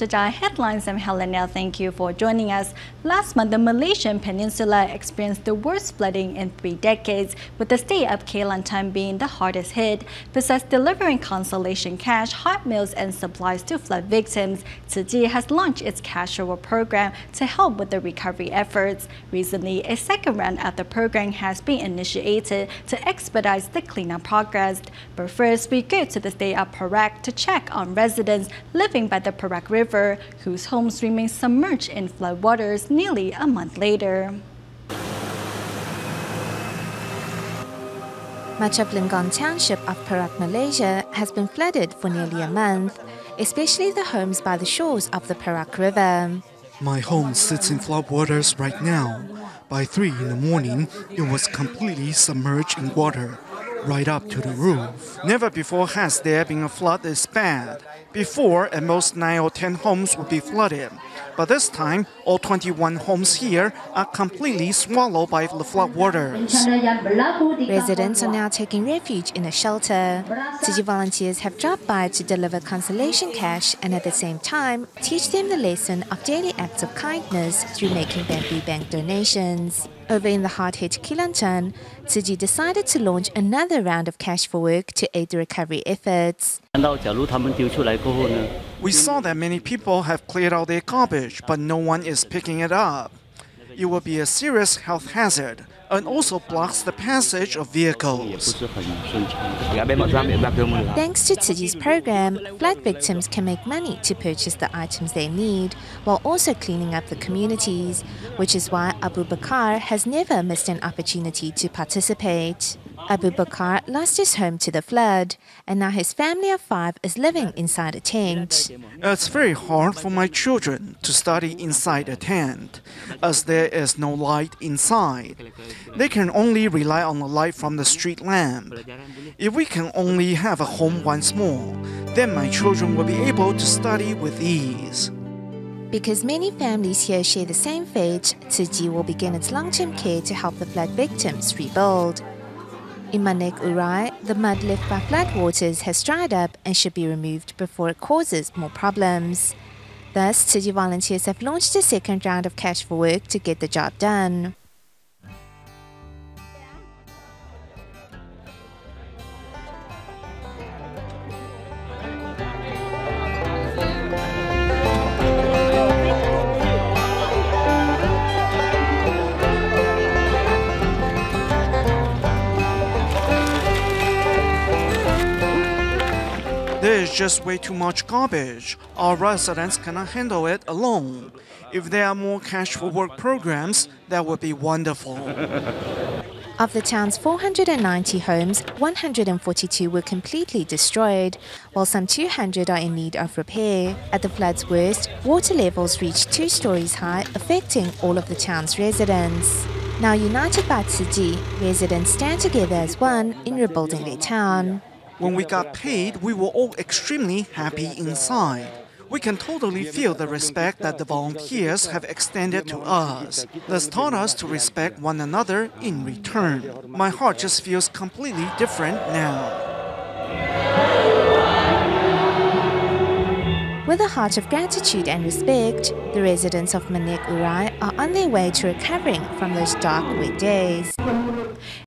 Our headlines. I'm Helena. Thank you for joining us. Last month, the Malaysian Peninsula experienced the worst flooding in 3 decades, with the state of Kelantan being the hardest hit. Besides delivering consolation cash, hot meals, and supplies to flood victims, Tzu Chi has launched its cash reward program to help with the recovery efforts. Recently, a second round of the program has been initiated to expedite the cleanup progress. But first, we go to the state of Perak to check on residents living by the Perak River, whose homes remain submerged in floodwaters nearly a month later. Much of Lingon Township of Perak, Malaysia has been flooded for nearly a month, especially the homes by the shores of the Perak River. My home sits in floodwaters right now. By 3 in the morning, it was completely submerged in water, right up to the roof. Never before has there been a flood this bad. Before, at most 9 or 10 homes would be flooded. But this time, all 21 homes here are completely swallowed by the floodwaters. Residents are now taking refuge in a shelter. Tzu Chi volunteers have dropped by to deliver consolation cash and at the same time teach them the lesson of daily acts of kindness through making bamboo bank donations. Over in the hard-hit Kelantan, Tzu Chi decided to launch another round of cash for work to aid the recovery efforts. We saw that many people have cleared out their garbage, but no one is picking it up. It will be a serious health hazard and also blocks the passage of vehicles. Thanks to Tzu Chi's program, flood victims can make money to purchase the items they need, while also cleaning up the communities, which is why Abu Bakar has never missed an opportunity to participate. Abu Bakar lost his home to the flood, and now his family of 5 is living inside a tent. It's very hard for my children to study inside a tent, as there is no light inside. They can only rely on the light from the street lamp. If we can only have a home once more, then my children will be able to study with ease. Because many families here share the same fate, Tzu Chi will begin its long-term care to help the flood victims rebuild. In Manek Urai, the mud left by floodwaters has dried up and should be removed before it causes more problems. Thus, Tzu Chi volunteers have launched a second round of cash for work to get the job done. There is just way too much garbage. Our residents cannot handle it alone. If there are more cash for work programs, that would be wonderful. Of the town's 490 homes, 142 were completely destroyed, while some 200 are in need of repair. At the flood's worst, water levels reached 2 stories high, affecting all of the town's residents. Now united by Tzu Chi, residents stand together as one in rebuilding their town. When we got paid, we were all extremely happy inside. We can totally feel the respect that the volunteers have extended to us. This taught us to respect one another in return. My heart just feels completely different now. With a heart of gratitude and respect, the residents of Manek Urai are on their way to recovering from those dark, wet days.